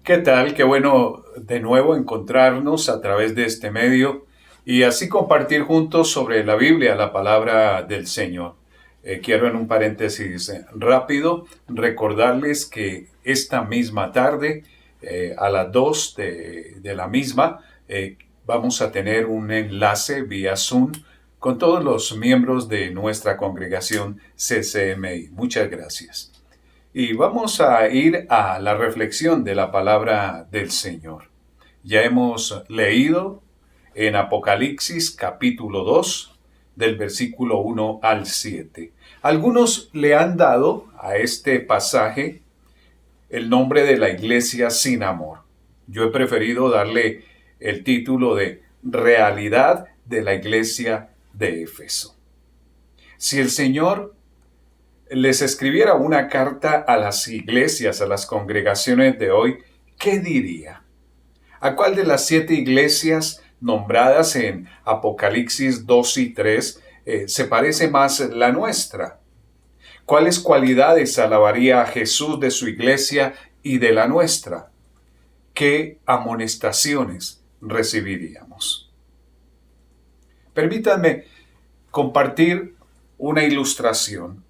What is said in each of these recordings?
¿Qué tal? Qué bueno de nuevo encontrarnos a través de este medio y así compartir juntos sobre la Biblia, la palabra del Señor. Quiero en un paréntesis rápido recordarles que esta misma tarde, a las 2 de la misma, vamos a tener un enlace vía Zoom con todos los miembros de nuestra congregación CCMI. Muchas gracias. Y vamos a ir a la reflexión de la palabra del Señor. Ya hemos leído en Apocalipsis capítulo 2, del versículo 1 al 7. Algunos le han dado a este pasaje el nombre de la iglesia sin amor. Yo he preferido darle el título de Realidad de la iglesia de Éfeso. Si el Señor les escribiera una carta a las iglesias, a las congregaciones de hoy, ¿qué diría? ¿A cuál de las 7 iglesias nombradas en Apocalipsis 2 y 3 se parece más la nuestra? ¿Cuáles cualidades alabaría a Jesús de su iglesia y de la nuestra? ¿Qué amonestaciones recibiríamos? Permítanme compartir una ilustración.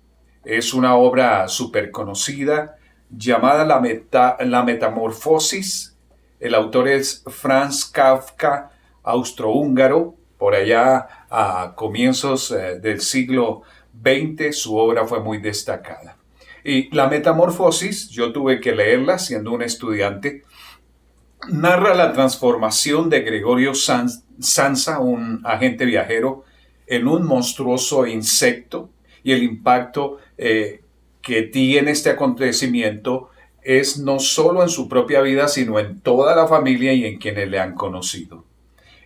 Es una obra súper conocida llamada La Metamorfosis. El autor es Franz Kafka, austrohúngaro. Por allá a comienzos del siglo XX su obra fue muy destacada. Y La Metamorfosis, yo tuve que leerla siendo un estudiante, narra la transformación de Gregorio Samsa, un agente viajero, en un monstruoso insecto, y el impacto que tiene este acontecimiento es no solo en su propia vida, sino en toda la familia y en quienes le han conocido.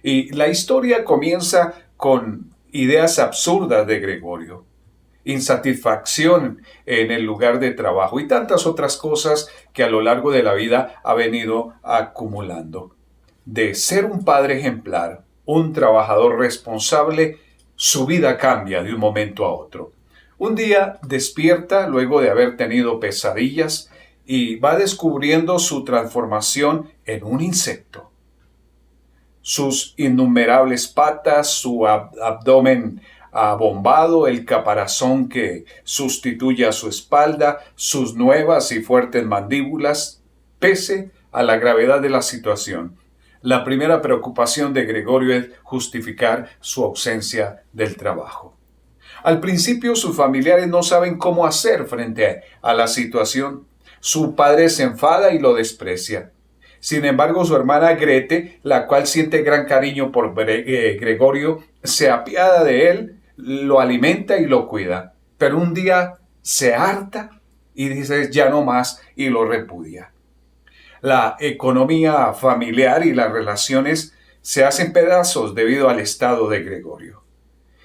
Y la historia comienza con ideas absurdas de Gregorio, insatisfacción en el lugar de trabajo y tantas otras cosas que a lo largo de la vida ha venido acumulando. De ser un padre ejemplar, un trabajador responsable, su vida cambia de un momento a otro. Un día despierta luego de haber tenido pesadillas y va descubriendo su transformación en un insecto. Sus innumerables patas, su abdomen abombado, el caparazón que sustituye a su espalda, sus nuevas y fuertes mandíbulas, pese a la gravedad de la situación. La primera preocupación de Gregorio es justificar su ausencia del trabajo. Al principio sus familiares no saben cómo hacer frente a la situación. Su padre se enfada y lo desprecia. Sin embargo, su hermana Grete, la cual siente gran cariño por Gregorio, se apiada de él, lo alimenta y lo cuida. Pero un día se harta y dice ya no más y lo repudia. La economía familiar y las relaciones se hacen pedazos debido al estado de Gregorio.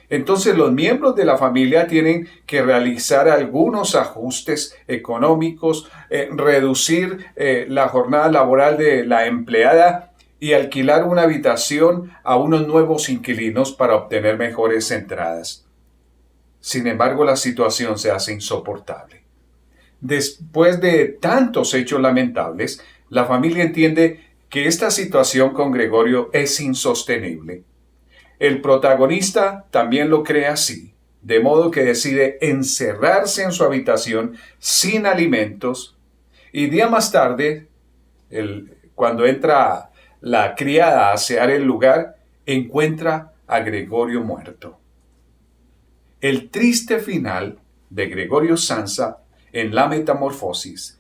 Entonces los miembros de la familia tienen que realizar algunos ajustes económicos, reducir la jornada laboral de la empleada y alquilar una habitación a unos nuevos inquilinos para obtener mejores entradas. Sin embargo, la situación se hace insoportable. Después de tantos hechos lamentables, la familia entiende que esta situación con Gregorio es insostenible. El protagonista también lo cree así, de modo que decide encerrarse en su habitación sin alimentos y día más tarde, cuando entra la criada a asear el lugar, encuentra a Gregorio muerto. El triste final de Gregorio Samsa en La Metamorfosis,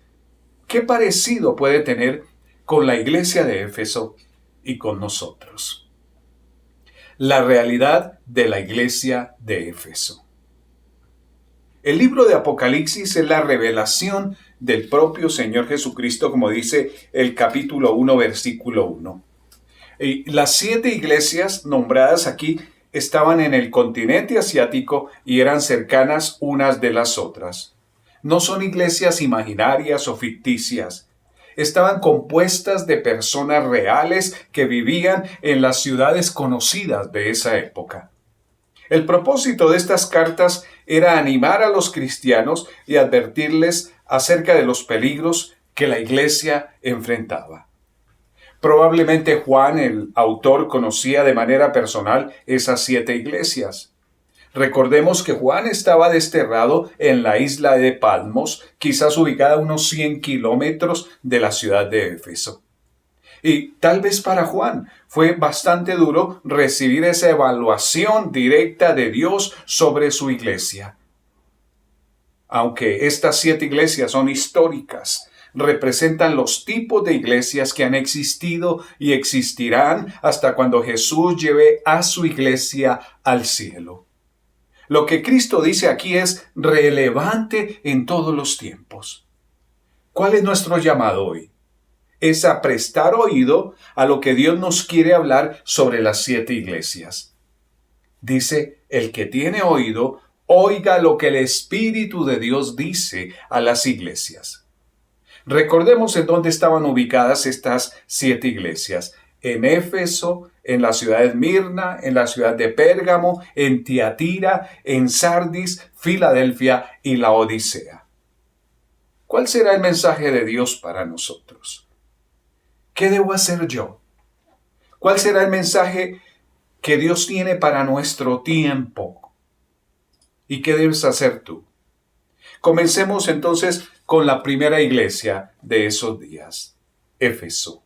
¿qué parecido puede tener con la iglesia de Éfeso y con nosotros? La realidad de la iglesia de Éfeso. El libro de Apocalipsis es la revelación del propio Señor Jesucristo, como dice el capítulo 1, versículo 1. Y las 7 iglesias nombradas aquí estaban en el continente asiático y eran cercanas unas de las otras. No son iglesias imaginarias o ficticias. Estaban compuestas de personas reales que vivían en las ciudades conocidas de esa época. El propósito de estas cartas era animar a los cristianos y advertirles acerca de los peligros que la iglesia enfrentaba. Probablemente Juan, el autor, conocía de manera personal esas 7 iglesias. Recordemos que Juan estaba desterrado en la isla de Patmos, quizás ubicada a unos 100 kilómetros de la ciudad de Éfeso. Y tal vez para Juan fue bastante duro recibir esa evaluación directa de Dios sobre su iglesia. Aunque estas 7 iglesias son históricas, representan los tipos de iglesias que han existido y existirán hasta cuando Jesús lleve a su iglesia al cielo. Lo que Cristo dice aquí es relevante en todos los tiempos. ¿Cuál es nuestro llamado hoy? Es a prestar oído a lo que Dios nos quiere hablar sobre las 7 iglesias. Dice, el que tiene oído, oiga lo que el Espíritu de Dios dice a las iglesias. Recordemos en dónde estaban ubicadas estas 7 iglesias. En Éfeso, en la ciudad de Esmirna, en la ciudad de Pérgamo, en Tiatira, en Sardis, Filadelfia y la Odisea. ¿Cuál será el mensaje de Dios para nosotros? ¿Qué debo hacer yo? ¿Cuál será el mensaje que Dios tiene para nuestro tiempo? ¿Y qué debes hacer tú? Comencemos entonces con la primera iglesia de esos días, Éfeso.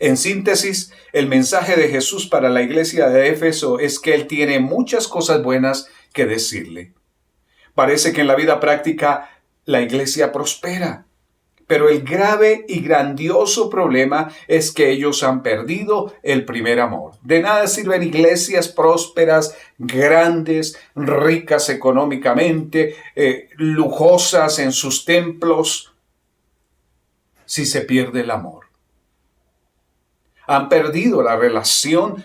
En síntesis, el mensaje de Jesús para la iglesia de Éfeso es que Él tiene muchas cosas buenas que decirle. Parece que en la vida práctica la iglesia prospera, pero el grave y grandioso problema es que ellos han perdido el primer amor. De nada sirven iglesias prósperas, grandes, ricas económicamente, lujosas en sus templos, si se pierde el amor. Han perdido la relación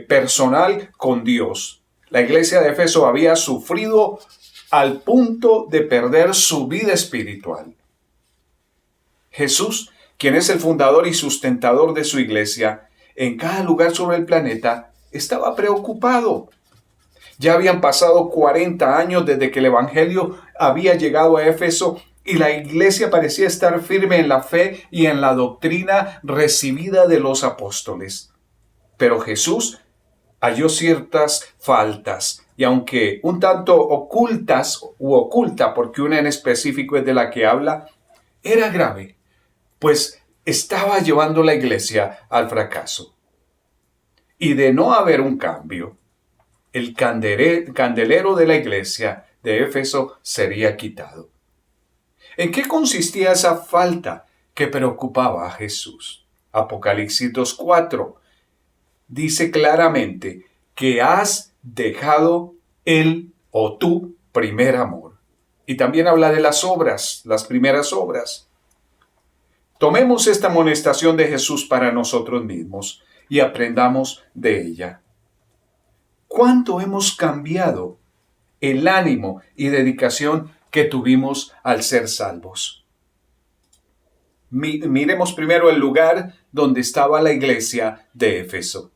personal con Dios. La iglesia de Éfeso había sufrido al punto de perder su vida espiritual. Jesús, quien es el fundador y sustentador de su iglesia, en cada lugar sobre el planeta, estaba preocupado. Ya habían pasado 40 años desde que el Evangelio había llegado a Éfeso y la iglesia parecía estar firme en la fe y en la doctrina recibida de los apóstoles. Pero Jesús halló ciertas faltas, y aunque un tanto ocultas u oculta, porque una en específico es de la que habla, era grave, pues estaba llevando la iglesia al fracaso. Y de no haber un cambio, el candelero de la iglesia de Éfeso sería quitado. ¿En qué consistía esa falta que preocupaba a Jesús? Apocalipsis 2:4 dice claramente que has dejado el o tu primer amor. Y también habla de las obras, las primeras obras. Tomemos esta amonestación de Jesús para nosotros mismos y aprendamos de ella. ¿Cuánto hemos cambiado el ánimo y dedicación que tuvimos al ser salvos? Miremos primero el lugar donde estaba la iglesia de Éfeso.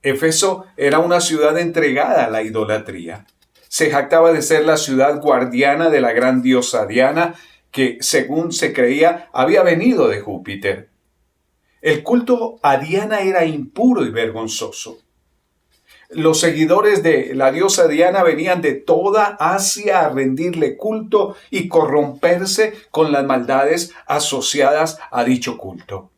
Éfeso era una ciudad entregada a la idolatría. Se jactaba de ser la ciudad guardiana de la gran diosa Diana, que, según se creía, había venido de Júpiter. El culto a Diana era impuro y vergonzoso. Los seguidores de la diosa Diana venían de toda Asia a rendirle culto y corromperse con las maldades asociadas a dicho culto.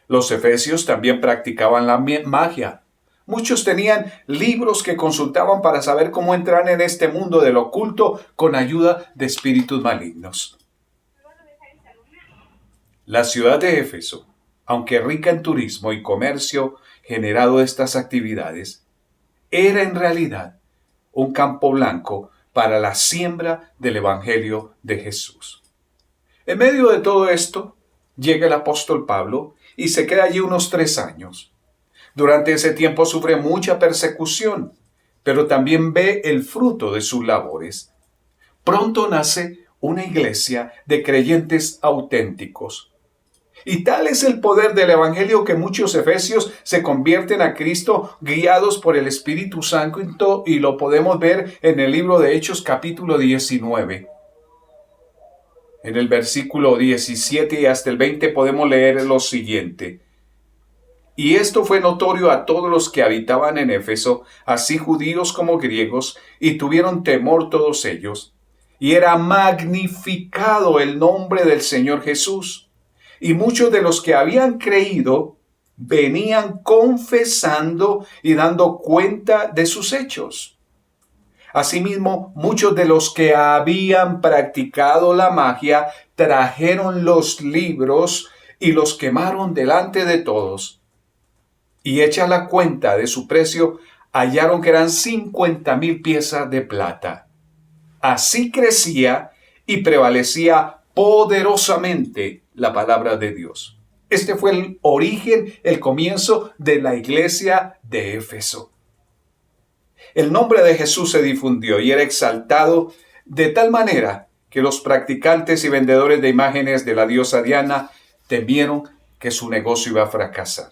Los efesios también practicaban la magia. Muchos tenían libros que consultaban para saber cómo entrar en este mundo del oculto con ayuda de espíritus malignos. La ciudad de Éfeso, aunque rica en turismo y comercio generado de estas actividades, era en realidad un campo blanco para la siembra del Evangelio de Jesús. En medio de todo esto, llega el apóstol Pablo y se queda allí unos 3 años. Durante ese tiempo sufre mucha persecución, pero también ve el fruto de sus labores. Pronto nace una iglesia de creyentes auténticos. Y tal es el poder del Evangelio que muchos efesios se convierten a Cristo guiados por el Espíritu Santo, y lo podemos ver en el libro de Hechos capítulo 19. En el versículo 17 y hasta el 20 podemos leer lo siguiente. Y esto fue notorio a todos los que habitaban en Éfeso, así judíos como griegos, y tuvieron temor todos ellos. Y era magnificado el nombre del Señor Jesús. Y muchos de los que habían creído venían confesando y dando cuenta de sus hechos. Asimismo, muchos de los que habían practicado la magia trajeron los libros y los quemaron delante de todos. Y hecha la cuenta de su precio, hallaron que eran 50,000 piezas de plata. Así crecía y prevalecía poderosamente la palabra de Dios. Este fue el origen, el comienzo de la iglesia de Éfeso. El nombre de Jesús se difundió y era exaltado de tal manera que los practicantes y vendedores de imágenes de la diosa Diana temieron que su negocio iba a fracasar.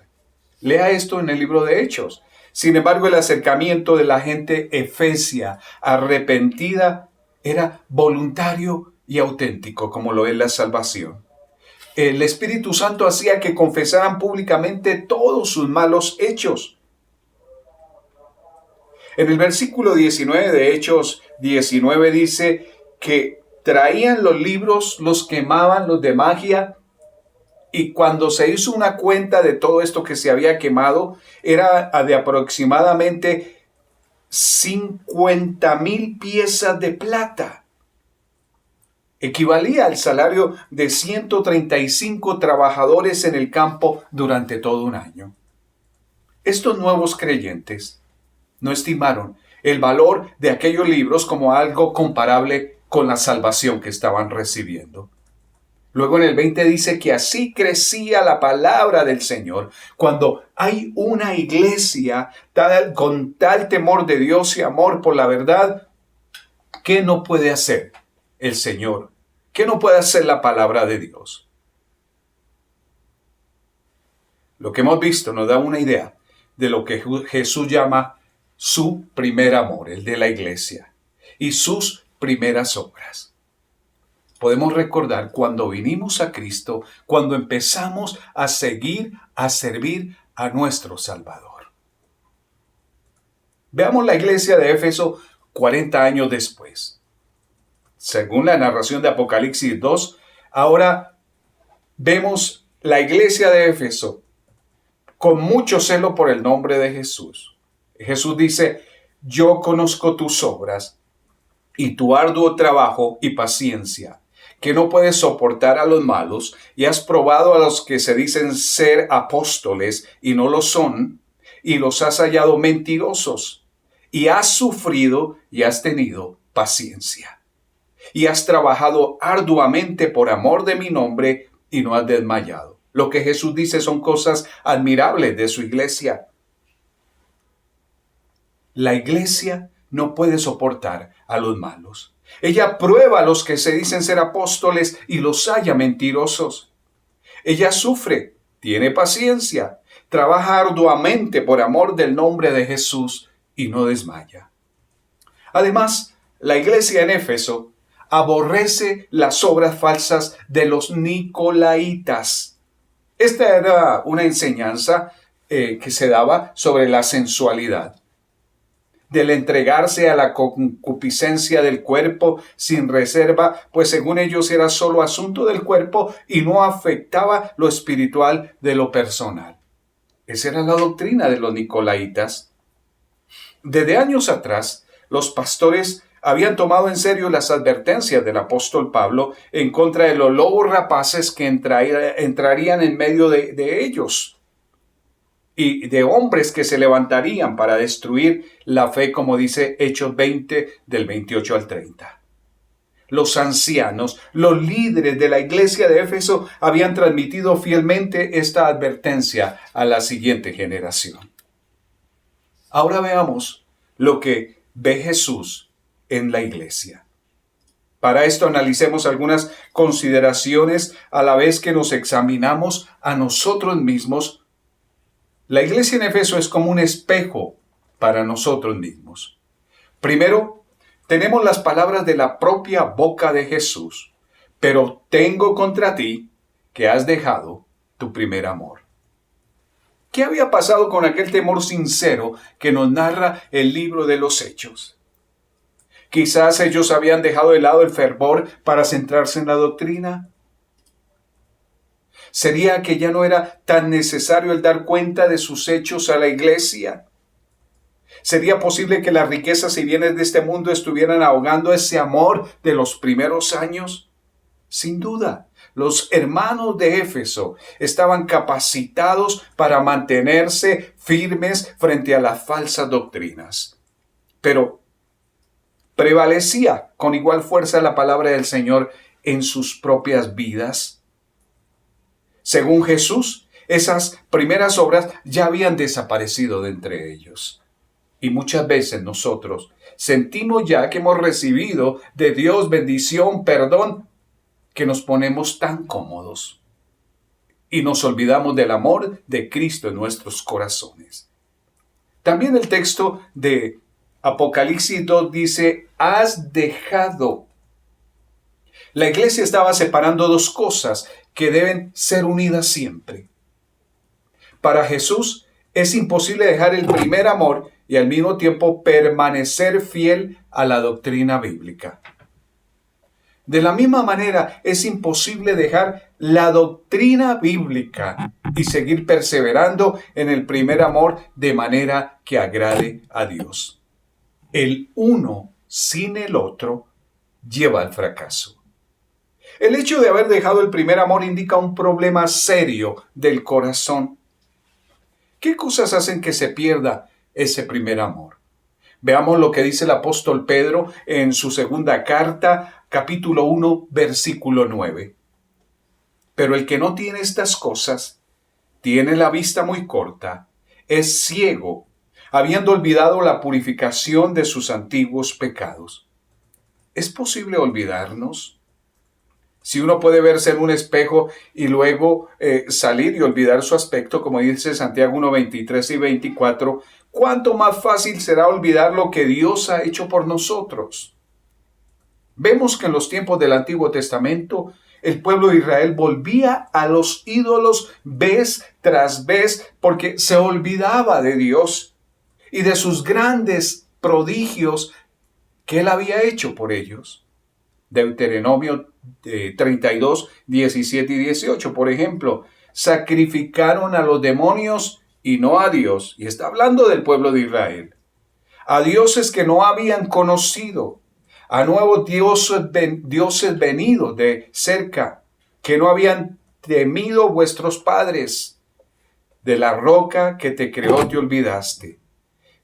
Lea esto en el libro de Hechos. Sin embargo, el acercamiento de la gente efesia arrepentida era voluntario y auténtico, como lo es la salvación. El Espíritu Santo hacía que confesaran públicamente todos sus malos hechos. En el versículo 19 de Hechos 19 dice que traían los libros, los quemaban, los de magia, y cuando se hizo una cuenta de todo esto que se había quemado, era de aproximadamente 50,000 piezas de plata. Equivalía al salario de 135 trabajadores en el campo durante todo un año. Estos nuevos creyentes no estimaron el valor de aquellos libros como algo comparable con la salvación que estaban recibiendo. Luego en el 20 dice que así crecía la palabra del Señor. Cuando hay una iglesia con tal temor de Dios y amor por la verdad, ¿qué no puede hacer el Señor? ¿Qué no puede hacer la palabra de Dios? Lo que hemos visto nos da una idea de lo que Jesús llama su primer amor, el de la iglesia, y sus primeras obras. Podemos recordar cuando vinimos a Cristo, cuando empezamos a seguir, a servir a nuestro Salvador. Veamos la iglesia de Éfeso 40 años después. Según la narración de Apocalipsis 2, ahora vemos la iglesia de Éfeso con mucho celo por el nombre de Jesús. Jesús dice, yo conozco tus obras y tu arduo trabajo y paciencia, que no puedes soportar a los malos, y has probado a los que se dicen ser apóstoles y no lo son, y los has hallado mentirosos, y has sufrido y has tenido paciencia, y has trabajado arduamente por amor de mi nombre y no has desmayado. Lo que Jesús dice son cosas admirables de su iglesia. La iglesia no puede soportar a los malos. Ella prueba a los que se dicen ser apóstoles y los halla mentirosos. Ella sufre, tiene paciencia, trabaja arduamente por amor del nombre de Jesús y no desmaya. Además, la iglesia en Éfeso aborrece las obras falsas de los nicolaitas. Esta era una enseñanza que se daba sobre la sensualidad, del entregarse a la concupiscencia del cuerpo sin reserva, pues según ellos era solo asunto del cuerpo y no afectaba lo espiritual de lo personal. Esa era la doctrina de los nicolaitas. Desde años atrás, los pastores habían tomado en serio las advertencias del apóstol Pablo en contra de los lobos rapaces que entrarían en medio de ellos, y de hombres que se levantarían para destruir la fe, como dice Hechos 20, del 28 al 30. Los ancianos, los líderes de la iglesia de Éfeso habían transmitido fielmente esta advertencia a la siguiente generación. Ahora veamos lo que ve Jesús en la iglesia. Para esto analicemos algunas consideraciones a la vez que nos examinamos a nosotros mismos. La iglesia en Éfeso es como un espejo para nosotros mismos. Primero, tenemos las palabras de la propia boca de Jesús. Pero tengo contra ti que has dejado tu primer amor. ¿Qué había pasado con aquel temor sincero que nos narra el libro de los Hechos? Quizás ellos habían dejado de lado el fervor para centrarse en la doctrina. ¿Sería que ya no era tan necesario el dar cuenta de sus hechos a la iglesia? ¿Sería posible que las riquezas y bienes de este mundo estuvieran ahogando ese amor de los primeros años? Sin duda, los hermanos de Éfeso estaban capacitados para mantenerse firmes frente a las falsas doctrinas. Pero ¿prevalecía con igual fuerza la palabra del Señor en sus propias vidas? Según Jesús, esas primeras obras ya habían desaparecido de entre ellos. Y muchas veces nosotros sentimos ya que hemos recibido de Dios bendición, perdón, que nos ponemos tan cómodos y nos olvidamos del amor de Cristo en nuestros corazones. También el texto de Apocalipsis 2 dice, has dejado. La iglesia estaba separando dos cosas que deben ser unidas siempre. Para Jesús es imposible dejar el primer amor y al mismo tiempo permanecer fiel a la doctrina bíblica. De la misma manera, es imposible dejar la doctrina bíblica y seguir perseverando en el primer amor de manera que agrade a Dios. El uno sin el otro lleva al fracaso. El hecho de haber dejado el primer amor indica un problema serio del corazón. ¿Qué cosas hacen que se pierda ese primer amor? Veamos lo que dice el apóstol Pedro en su segunda carta, capítulo 1, versículo 9. Pero el que no tiene estas cosas, tiene la vista muy corta, es ciego, habiendo olvidado la purificación de sus antiguos pecados. ¿Es posible olvidarnos? Si uno puede verse en un espejo y luego salir y olvidar su aspecto, como dice Santiago 1, 23 y 24, ¿cuánto más fácil será olvidar lo que Dios ha hecho por nosotros? Vemos que en los tiempos del Antiguo Testamento, el pueblo de Israel volvía a los ídolos vez tras vez porque se olvidaba de Dios y de sus grandes prodigios que Él había hecho por ellos. Deuteronomio 32, 17 y 18, por ejemplo, sacrificaron a los demonios y no a Dios. Y está hablando del pueblo de Israel. A dioses que no habían conocido, a nuevos dioses venidos de cerca, que no habían temido vuestros padres. De la roca que te creó te olvidaste.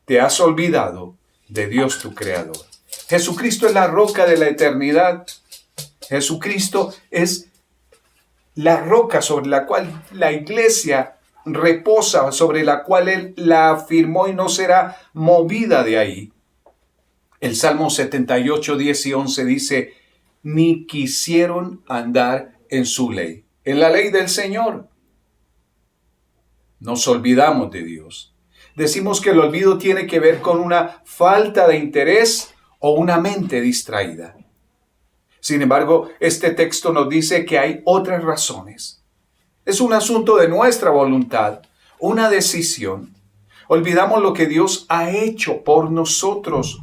Te has olvidado de Dios tu Creador. Jesucristo es la roca de la eternidad. Jesucristo es la roca sobre la cual la iglesia reposa, sobre la cual Él la afirmó y no será movida de ahí. El Salmo 78, 10 y 11 dice, ni quisieron andar en su ley, en la ley del Señor. Nos olvidamos de Dios. Decimos que el olvido tiene que ver con una falta de interés o una mente distraída. Sin embargo, este texto nos dice que hay otras razones. Es un asunto de nuestra voluntad, una decisión. Olvidamos lo que Dios ha hecho por nosotros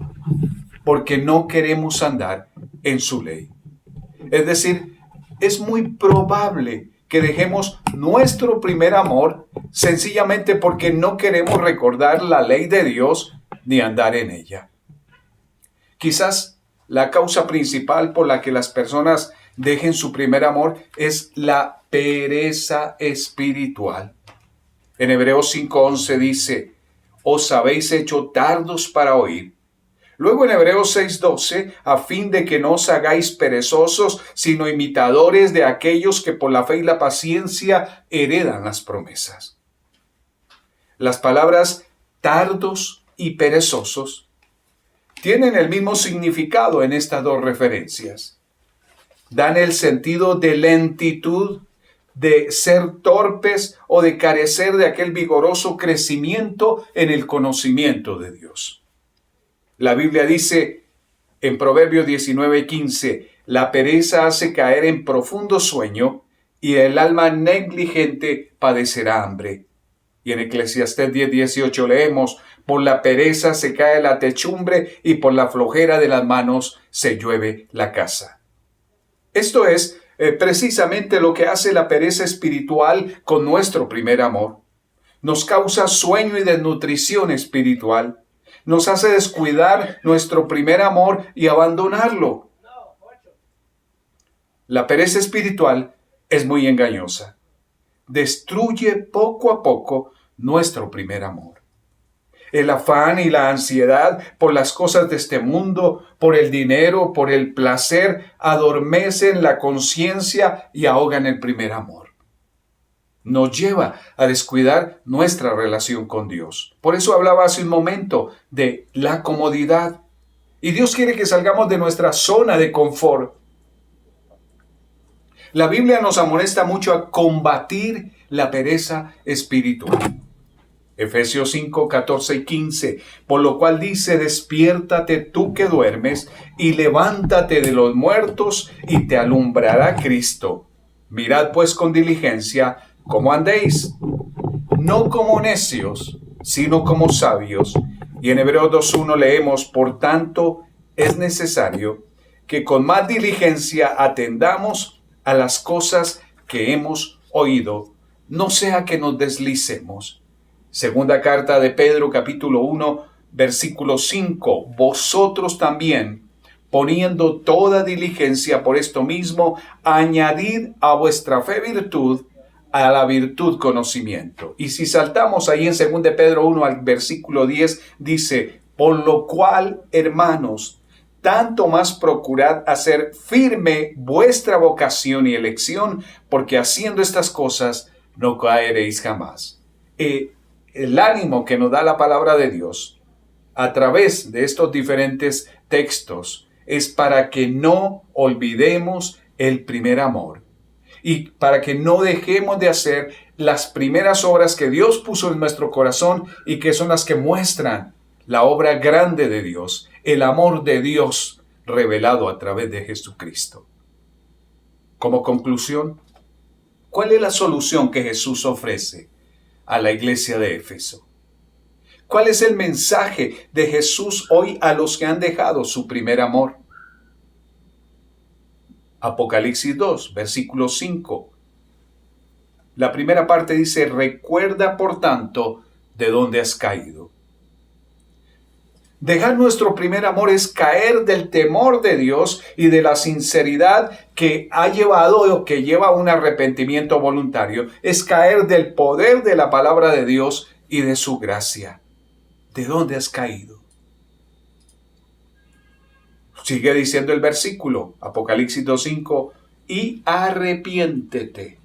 porque no queremos andar en su ley. Es decir, es muy probable que dejemos nuestro primer amor sencillamente porque no queremos recordar la ley de Dios ni andar en ella. Quizás la causa principal por la que las personas dejen su primer amor es la pereza espiritual. En Hebreos 5:11 dice, os habéis hecho tardos para oír. Luego en Hebreos 6:12, a fin de que no os hagáis perezosos, sino imitadores de aquellos que por la fe y la paciencia heredan las promesas. Las palabras tardos y perezosos tienen el mismo significado en estas dos referencias. Dan el sentido de lentitud, de ser torpes o de carecer de aquel vigoroso crecimiento en el conocimiento de Dios. La Biblia dice en Proverbios 19:15, La pereza hace caer en profundo sueño y el alma negligente padecerá hambre. Y en Eclesiastés 10:18 leemos, por la pereza se cae la techumbre y por la flojera de las manos se llueve la casa. Esto es precisamente lo que hace la pereza espiritual con nuestro primer amor. Nos causa sueño y desnutrición espiritual. Nos hace descuidar nuestro primer amor y abandonarlo. La pereza espiritual es muy engañosa. Destruye poco a poco nuestro primer amor. El afán y la ansiedad por las cosas de este mundo, por el dinero, por el placer, adormecen la conciencia y ahogan el primer amor. Nos lleva a descuidar nuestra relación con Dios. Por eso hablaba hace un momento de la comodidad. Y Dios quiere que salgamos de nuestra zona de confort. La Biblia nos amonesta mucho a combatir la pereza espiritual. Efesios 5, 14 y 15, por lo cual dice, despiértate tú que duermes y levántate de los muertos y te alumbrará Cristo. Mirad pues con diligencia cómo andéis, no como necios, sino como sabios. Y en Hebreos 2:1 leemos, por tanto, es necesario que con más diligencia atendamos a las cosas que hemos oído, no sea que nos deslicemos. Segunda carta de Pedro, capítulo 1, versículo 5. Vosotros también, poniendo toda diligencia por esto mismo, añadid a vuestra fe virtud, a la virtud conocimiento. Y si saltamos ahí en 2 de Pedro 1 al versículo 10, dice, por lo cual, hermanos, tanto más procurad hacer firme vuestra vocación y elección, porque haciendo estas cosas no caeréis jamás. El ánimo que nos da la palabra de Dios a través de estos diferentes textos es para que no olvidemos el primer amor y para que no dejemos de hacer las primeras obras que Dios puso en nuestro corazón y que son las que muestran la obra grande de Dios, el amor de Dios revelado a través de Jesucristo. Como conclusión, ¿cuál es la solución que Jesús ofrece a la iglesia de Éfeso? ¿Cuál es el mensaje de Jesús hoy a los que han dejado su primer amor? Apocalipsis 2, versículo 5. La primera parte dice, recuerda por tanto de dónde has caído. Dejar nuestro primer amor es caer del temor de Dios y de la sinceridad que ha llevado o que lleva a un arrepentimiento voluntario. Es caer del poder de la palabra de Dios y de su gracia. ¿De dónde has caído? Sigue diciendo el versículo, Apocalipsis 2:5, y arrepiéntete.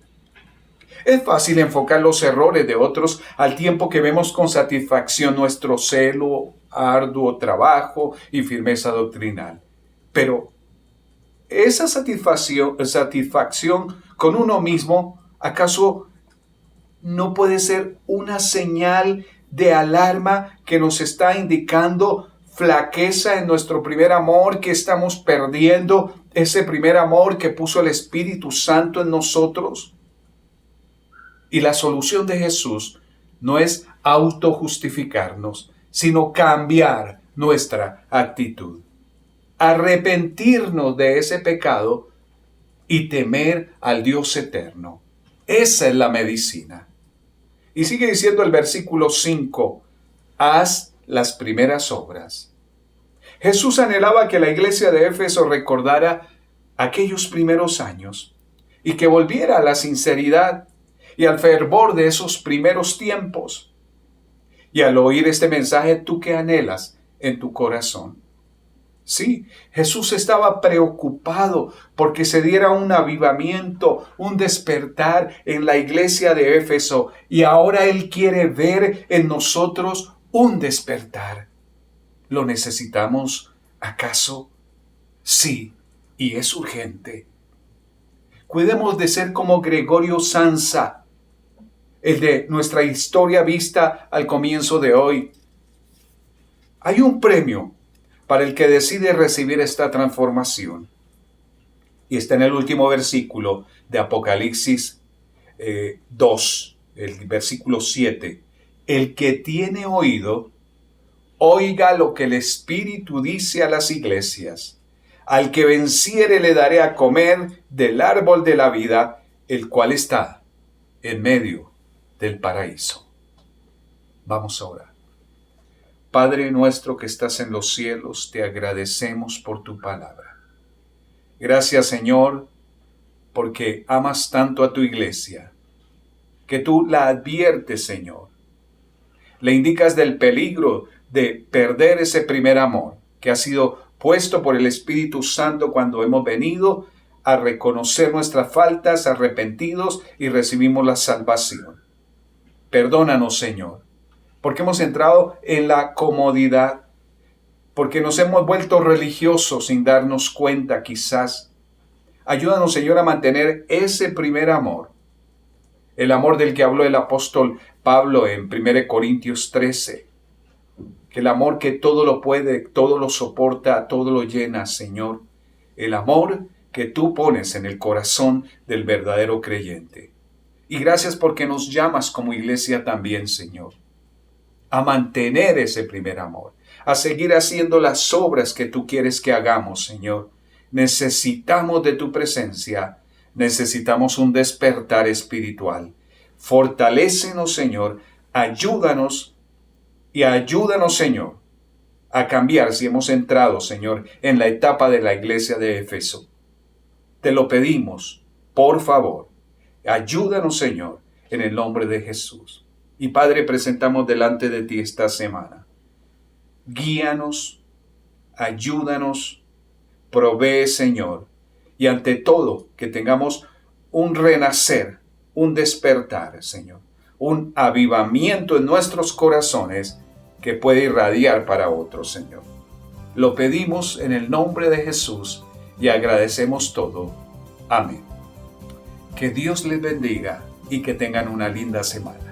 Es fácil enfocar los errores de otros al tiempo que vemos con satisfacción nuestro celo, arduo trabajo y firmeza doctrinal. Pero esa satisfacción con uno mismo, ¿acaso no puede ser una señal de alarma que nos está indicando flaqueza en nuestro primer amor, que estamos perdiendo ese primer amor que puso el Espíritu Santo en nosotros? Y la solución de Jesús no es autojustificarnos, sino cambiar nuestra actitud. Arrepentirnos de ese pecado y temer al Dios eterno. Esa es la medicina. Y sigue diciendo el versículo 5, haz las primeras obras. Jesús anhelaba que la iglesia de Éfeso recordara aquellos primeros años y que volviera a la sinceridad y al fervor de esos primeros tiempos. Y al oír este mensaje, ¿tú qué anhelas en tu corazón? Sí, Jesús estaba preocupado porque se diera un avivamiento, un despertar en la iglesia de Éfeso, y ahora Él quiere ver en nosotros un despertar. ¿Lo necesitamos acaso? Sí, y es urgente. Cuidemos de ser como Gregorio Samsa, el de nuestra historia vista al comienzo de hoy. Hay un premio para el que decide recibir esta transformación. Y está en el último versículo de Apocalipsis 2, el versículo 7. El que tiene oído, oiga lo que el Espíritu dice a las iglesias. Al que venciere le daré a comer del árbol de la vida, el cual está en medio del paraíso. Vamos a orar. Padre nuestro que estás en los cielos, te agradecemos por tu palabra. Gracias, Señor, porque amas tanto a tu iglesia, que tú la adviertes, Señor. Le indicas del peligro de perder ese primer amor que ha sido puesto por el Espíritu Santo cuando hemos venido a reconocer nuestras faltas, arrepentidos y recibimos la salvación. Perdónanos, Señor, porque hemos entrado en la comodidad, porque nos hemos vuelto religiosos sin darnos cuenta quizás. Ayúdanos, Señor, a mantener ese primer amor, el amor del que habló el apóstol Pablo en 1 Corintios 13, que el amor que todo lo puede, todo lo soporta, todo lo llena, Señor, el amor que tú pones en el corazón del verdadero creyente. Y gracias porque nos llamas como iglesia también, Señor, a mantener ese primer amor, a seguir haciendo las obras que tú quieres que hagamos, Señor. Necesitamos de tu presencia, necesitamos un despertar espiritual. Fortalécenos, Señor, ayúdanos, Señor, a cambiar si hemos entrado, Señor, en la etapa de la iglesia de Éfeso. Te lo pedimos, por favor, ayúdanos, Señor, en el nombre de Jesús. Y Padre, presentamos delante de ti esta semana. Guíanos, ayúdanos, provee, Señor, y ante todo que tengamos un renacer, un despertar, Señor, un avivamiento en nuestros corazones que puede irradiar para otros, Señor. Lo pedimos en el nombre de Jesús y agradecemos todo. Amén. Que Dios les bendiga y que tengan una linda semana.